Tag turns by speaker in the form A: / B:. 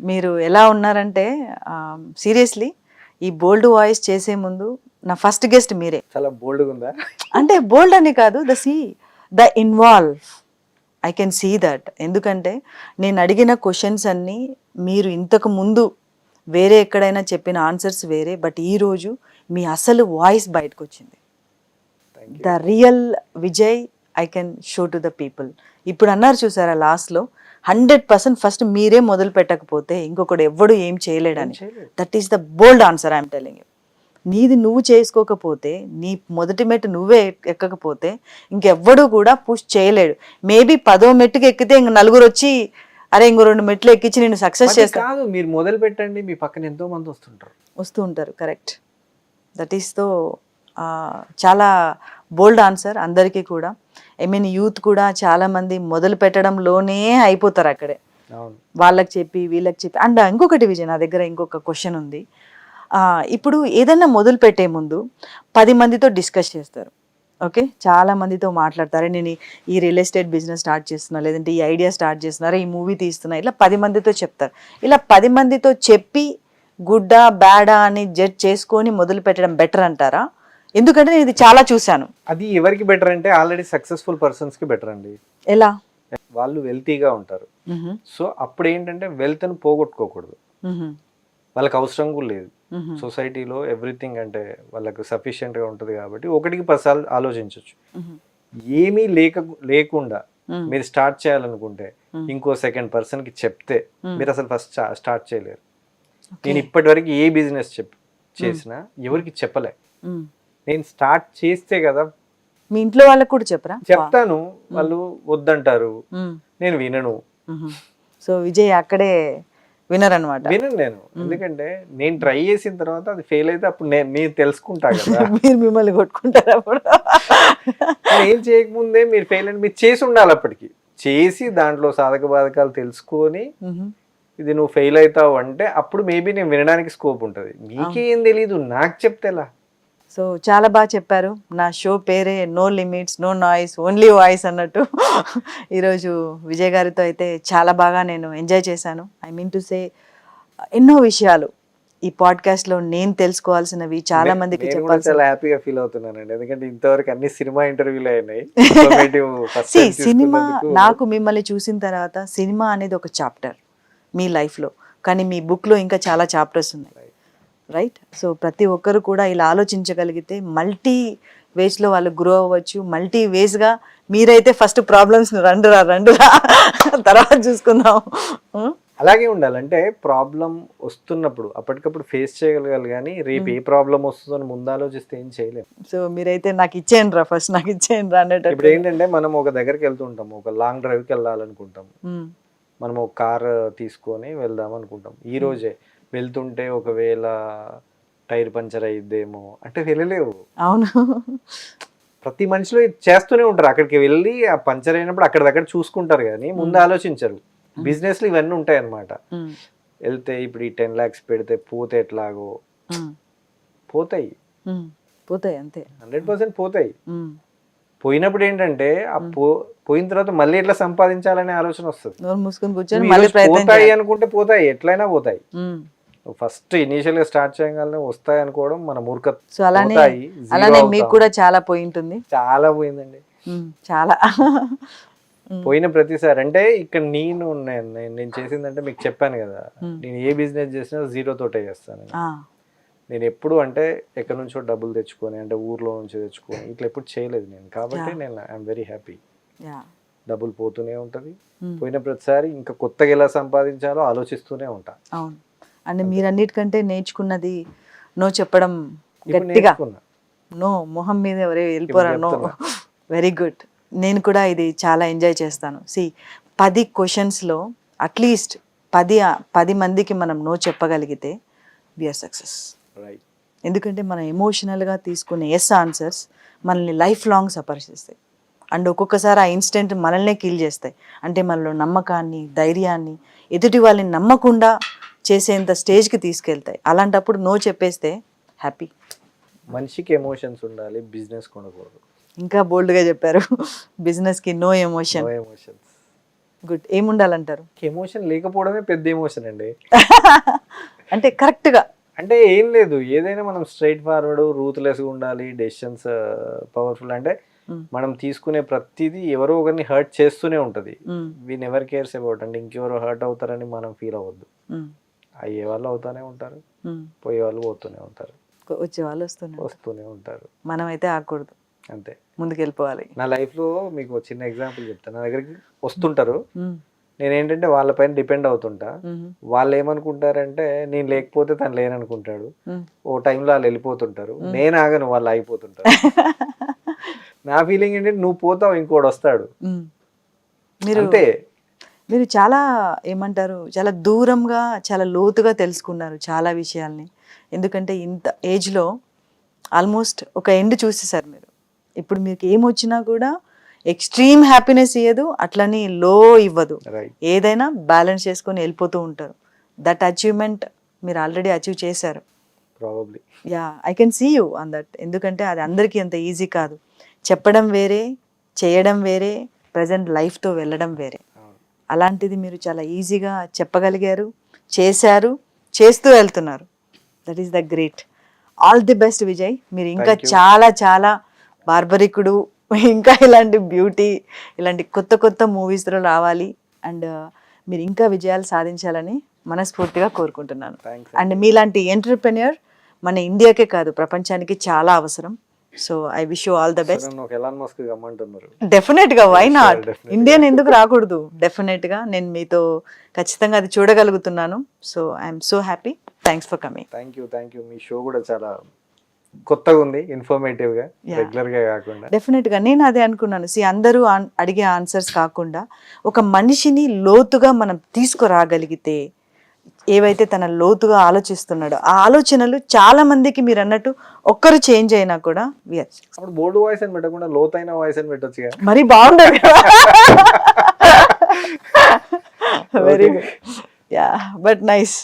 A: మీరు ఎలా ఉన్నారంటే సీరియస్లీ ఈ బోల్డ్ వాయిస్ చేసే ముందు నా ఫస్ట్ గెస్ట్ మీరే.
B: చాలా బోల్డ్గా ఉందా?
A: అంటే బోల్డ్ అని కాదు, the involve I can see that. ఎందుకంటే నేను అడిగిన క్వశ్చన్స్ అన్నీ మీరు ఇంతకు ముందు వేరే ఎక్కడైనా చెప్పిన ఆన్సర్స్ వేరే, బట్ ఈరోజు మీ అసలు వాయిస్ బయటకు వచ్చింది. The real Vijay I can show to the people. ఇప్పుడు అన్నారు చూసారా లాస్ట్లో, 100% ఫస్ట్ మీరే మొదలు పెట్టకపోతే ఇంకొకడు ఎవ్వడు ఏం చేయలేడని. That is the bold answer I'm telling you. నీది నువ్వు చేసుకోకపోతే, నీ మొదటి మెట్టు నువ్వే ఎక్కకపోతే ఇంకెవ్వడు కూడా పుష్ చేయలేడు. మేబీ 10వ మెట్టుకి ఎక్కితే ఇంక నలుగురు వచ్చి అరే ఇంకో 2 మెట్లు ఎక్కించి నేను సక్సెస్ చేస్తా.
B: కాదు, మీరు మొదలు పెట్టండి, మీ పక్కన ఎంతో మంది వస్తూ ఉంటారు.
A: కరెక్ట్. దట్ ఈస్ తో చాలా బోల్డ్ ఆన్సర్ అందరికీ కూడా. ఐ మీన్ యూత్ కూడా చాలా మంది మొదలు పెట్టడంలోనే అయిపోతారు అక్కడే, వాళ్ళకి చెప్పి వీళ్ళకి చెప్పి. అండ్ ఇంకొకటి విజయ్, నా దగ్గర ఇంకొక క్వశ్చన్ ఉంది. ఇప్పుడు ఏదైనా మొదలు పెట్టే ముందు 10 మందితో డిస్కస్ చేస్తారు, ఓకే, చాలా మందితో మాట్లాడతారు. నేను ఈ రియల్ ఎస్టేట్ బిజినెస్ స్టార్ట్ చేస్తున్నా, లేదంటే ఈ ఐడియా స్టార్ట్ చేస్తున్నారు, ఈ మూవీ తీస్తున్నా, ఇలా 10 మందితో చెప్తారు. ఇలా 10 మందితో చెప్పి గుడ్డా బ్యాడా అని జడ్జ్ చేసుకొని మొదలు పెట్టడం బెటర్ అంటారా? ఎందుకంటే నేను ఇది చాలా చూశాను.
B: అది ఎవరికి బెటర్ అంటే ఆల్రెడీ సక్సెస్ఫుల్ పర్సన్స్ కి బెటర్ అండి.
A: ఎలా?
B: వాళ్ళు వెల్తీగా ఉంటారు. సో అప్పుడు ఏంటంటే వెల్త్ ని పోగొట్టుకోకూడదు, వాళ్ళకి అవసరం కూడా లేదు. సొసైటీలో ఎవ్రీథింగ్ అంటే వాళ్ళకి సఫిషియెంట్ గా ఉంటుంది కాబట్టి 1కి 10 సార్లు ఆలోచించవచ్చు. ఏమీ లేకుండా మీరు స్టార్ట్ చేయాలనుకుంటే ఇంకో సెకండ్ పర్సన్ కి చెప్తే మీరు అసలు ఫస్ట్ స్టార్ట్ చేయలేరు. నేను ఇప్పటి వరకు ఏ బిజినెస్ చేసినా ఎవరికి చెప్పలే. నేను స్టార్ట్ చేస్తే కదా
A: మీ ఇంట్లో వాళ్ళకి కూడా చెప్పరా?
B: చెప్తాను, వాళ్ళు వద్దంటారు, నేను వినను.
A: సో విజయ్ అక్కడే వినర్ అనమాట.
B: వినను నేను, ఎందుకంటే నేను ట్రై చేసిన తర్వాత అది ఫెయిల్ అయితే అప్పుడు నేను తెలుసుకుంటా కదా.
A: మీరు మిమ్మల్ని కొట్టుకుంటారు అప్పుడు.
B: ఏం చేయకముందే మీరు ఫెయిల్ అంటే మీరు చేసి ఉండాలి. అప్పటికి చేసి దాంట్లో సాధక బాధకాలు తెలుసుకొని ఇది నువ్వు ఫెయిల్ అవుతావు అంటే అప్పుడు మేబీ నేను వినడానికి స్కోప్ ఉంటుంది. నీకేం తెలీదు, నాకు చెప్తేలా.
A: సో చాలా బాగా చెప్పారు. నా షో పేరే no limits no noise only voice అన్నట్టు. ఈరోజు విజయ్ గారితో అయితే చాలా బాగా నేను ఎంజాయ్ చేశాను. ఐ మీన్ టు సే ఎన్నో విషయాలు ఈ పాడ్కాస్ట్ లో నేను తెలుసుకోవాల్సినవి చాలా మందికి చెప్పాలి.
B: చాలా హ్యాపీగా ఫీల్ అవుతున్నానండి, ఎందుకంటే ఇంతవరకు అన్ని సినిమా ఇంటర్వ్యూలు అయినాయి.
A: సినిమా నాకు మిమ్మల్ని చూసిన తర్వాత సినిమా అనేది ఒక చాప్టర్ మీ లైఫ్లో, కానీ మీ బుక్లో ఇంకా చాలా చాప్టర్స్ ఉన్నాయి, రైట్? సో ప్రతి ఒక్కరు కూడా ఇలా ఆలోచించగలిగితే మల్టీ వేస్లో వాళ్ళు గ్రో అవ్వచ్చు. మల్టీ వేస్గా మీరైతే ఫస్ట్ ప్రాబ్లమ్స్ రండురా తర్వాత చూసుకుందాం.
B: అలాగే ఉండాలంటే ప్రాబ్లం వస్తున్నప్పుడు అప్పటికప్పుడు ఫేస్ చేయగలగాలి, కానీ రేపు ఏ ప్రాబ్లం వస్తుందని ముందు ఆలోచిస్తే ఏం చేయలేము.
A: సో మీరైతే నాకు ఇచ్చేయండి రా ఫస్ట్, నాకు ఇచ్చేయండి రా అన్నట్టు.
B: ఇప్పుడు ఏంటంటే మనం ఒక దగ్గరికి వెళ్తుంటాం, ఒక లాంగ్ డ్రైవ్కి వెళ్ళాలనుకుంటాం, మనం ఒక కార్ తీసుకొని వెళ్దాం అనుకుంటాం. ఈ రోజే వెళ్తుంటే ఒకవేళ టైర్ పంచర్ అయిద్దేమో అంటే వెళ్ళలేవు.
A: అవును,
B: ప్రతి మనిషిలో చేస్తూనే ఉంటారు. అక్కడికి వెళ్ళి ఆ పంచర్ అయినప్పుడు అక్కడ దగ్గర చూసుకుంటారు, కానీ ముందు ఆలోచించరు. బిజినెస్ లో ఇవన్నీ ఉంటాయి అన్నమాట. వెళ్తే ఇప్పుడు ఈ 10 lakhs పెడితే పోతే ఎట్లాగో పోతాయి,
A: అంతే
B: 100% పోతాయి. పోయినప్పుడు ఏంటంటే పోయిన తర్వాత మళ్ళీ ఎట్లా సంపాదించాలనే ఆలోచన వస్తుంది. పోతాయి అనుకుంటే పోతాయి, ఎట్లయినా పోతాయి. ఫస్ట్ ఇనీషియల్ గా స్టార్ట్ చేయగానే వస్తాయి అనుకోవడం మన మూర్ఖత్వం.
A: సో అలానే మీకు కూడా చాలా పోయి ఉంటుంది.
B: చాలా పోయిందండి,
A: చాలా
B: పోయిన ప్రతిసారి. అంటే ఇక్కడ నేను చేసిందంటే మీకు చెప్పాను కదా, నేను ఏ బిజినెస్ చేసినా 0 తోటే చేస్తాను. నేను ఎప్పుడు అంటే ఎక్కడి నుంచో డబ్బులు తెచ్చుకొని, అంటే ఊర్లో నుంచి తెచ్చుకొని ఇట్లా ఎప్పుడు చేయలేదు నేను. కాబట్టి నేను ఐఎమ్ వెరీ హ్యాపీ. డబ్బులు పోతూనే ఉంటుంది, పోయిన ప్రతిసారి ఇంకా కొత్తగా ఎలా సంపాదించాలో ఆలోచిస్తూనే ఉంటా.
A: అవును, అంటే మీరన్నిటికంటే నేర్చుకున్నది నో చెప్పడం, గట్టిగా నో, మొహం మీద ఎవరే వెళ్ళిపోరా నో. Very good. నేను కూడా ఇది చాలా ఎంజాయ్ చేస్తాను. 10 క్వశ్చన్స్లో అట్లీస్ట్ 10 మందికి మనం నో చెప్పగలిగితే వీఆర్ సక్సెస్. ఎందుకంటే మనం ఎమోషనల్గా తీసుకునే ఎస్ ఆన్సర్స్ మనల్ని లైఫ్ లాంగ్ సఫర్ చేస్తాయి. అండ్ ఒక్కొక్కసారి ఆ ఇన్స్టెంట్ మనల్నే కిల్ చేస్తాయి. అంటే మనలో నమ్మకాన్ని, ధైర్యాన్ని, ఎదుటి వాళ్ళని నమ్మకుండా చేసేంత స్టేజ్కి తీసుకెళ్తాయి. అలాంటప్పుడు నో చెప్పేస్తే హ్యాపీ.
B: మనిషికి ఎమోషన్స్ ఉండాలి, బిజినెస్ కొనకూడదు.
A: ఇంకా బోల్డ్గా చెప్పారు. బిజినెస్కి నో ఎమోషన్. గుడ్. ఏముండాలంటారు?
B: ఎమోషన్ లేకపోవడమే పెద్ద ఎమోషన్ అండి.
A: అంటే కరెక్ట్గా
B: అంటే ఏం లేదు, ఏదైనా మనం స్ట్రైట్ ఫార్వర్డ్ రూత్లెస్గా ఉండాలి, డెసిషన్స్ పవర్ఫుల్. అంటే మనం తీసుకునే ప్రతిదీ ఎవరో ఒకరిని హర్ట్ చేస్తూనే ఉంటుంది. వీ నెవర్ కేర్స్ అబౌట్, అంటే ఇంకెవరో హర్ట్ అవుతారని మనం ఫీల్ అవ్వద్దు. అయ్యే వాళ్ళు అవుతూనే ఉంటారు, పోయే వాళ్ళు పోతూనే ఉంటారు,
A: వచ్చే వాళ్ళు
B: వస్తూనే ఉంటారు.
A: మనం అయితే ఆగకూడదు,
B: అంతే,
A: ముందుకు వెళ్ళిపోవాలి.
B: నా లైఫ్లో మీకు ఒక చిన్న ఎగ్జాంపుల్ చెప్తాను. నా దగ్గరికి వస్తుంటారు, నేను ఏంటంటే వాళ్ళపైన డిపెండ్ అవుతుంటా. వాళ్ళు ఏమనుకుంటారంటే నేను లేకపోతే తను లేననుకుంటాడు. ఓ టైంలో వాళ్ళు వెళ్ళిపోతుంటారు, నేను ఆగను, వాళ్ళు ఆగిపోతుంటారు. నా ఫీలింగ్ ఏంటంటే నువ్వు పోతావు, ఇంకోటి వస్తాడు. అంతే.
A: మీరు చాలా ఏమంటారు, చాలా దూరంగా చాలా లోతుగా తెలుసుకున్నారు చాలా విషయాల్ని. ఎందుకంటే ఇంత ఏజ్లో ఆల్మోస్ట్ ఒక ఎండ్ చూసేసారు మీరు. ఇప్పుడు మీకు ఏమొచ్చినా కూడా ఎక్స్ట్రీమ్ హ్యాపీనెస్ ఇవ్వదు, అట్లని లో ఇవ్వదు, ఏదైనా బ్యాలెన్స్ చేసుకొని వెళ్ళిపోతూ ఉంటారు. దట్ అచీవ్మెంట్ మీరు ఆల్రెడీ అచీవ్ చేశారు.
B: Probably.
A: Yeah, I can see you on that. ఎందుకంటే అది అందరికీ అంత ఈజీ కాదు. చెప్పడం వేరే, చేయడం వేరే, ప్రజెంట్ లైఫ్తో వెళ్ళడం వేరే. అలాంటిది మీరు చాలా ఈజీగా చెప్పగలిగారు, చేశారు, చేస్తూ వెళ్తున్నారు. That is the great. All the best Vijay. మీరు ఇంకా చాలా చాలా బార్బరికుడు, ఇంకా ఇలాంటి బ్యూటీ, ఇలాంటి కొత్త కొత్త మూవీస్లో రావాలి. అండ్ మీరు ఇంకా విజయాలు సాధించాలని మనస్ఫూర్తిగా కోరుకుంటున్నాను. అండ్ మీలాంటి ఎంటర్‌ప్రెన్యూర్ మన ఇండియాకే కాదు ప్రపంచానికి చాలా అవసరం. So I wish you all the best. డెఫినెట్గా, వై నాట్, ఇండియన్ ఎందుకు రాకూడదు? డెఫినెట్గా నేను మీతో ఖచ్చితంగా అది చూడగలుగుతున్నాను. So I'm so happy. Thanks for coming.
B: Thank you. మీ షో కూడా చాలా కొత్తగా ఉంది, ఇన్ఫర్మేటివ్ గా, రెగ్యులర్ గా కాకుండా.
A: డెఫినెట్గా నేను అదే అనుకున్నాను. అందరూ అడిగే ఆన్సర్స్ కాకుండా ఒక మనిషిని లోతుగా మనం తీసుకురాగలిగితే, ఏవైతే తన లోతుగా ఆలోచిస్తున్నాడో ఆ ఆలోచనలు చాలా మందికి మీరు అన్నట్టు ఒక్కరు చేంజ్ అయినా కూడా
B: అప్పుడు బోల్డ్ వాయిస్ అని పెట్టకుండా లోతైన వాయిస్ అని పెట్టొచ్చు.
A: మరి బాగుండదు. Very good. Yeah, but nice.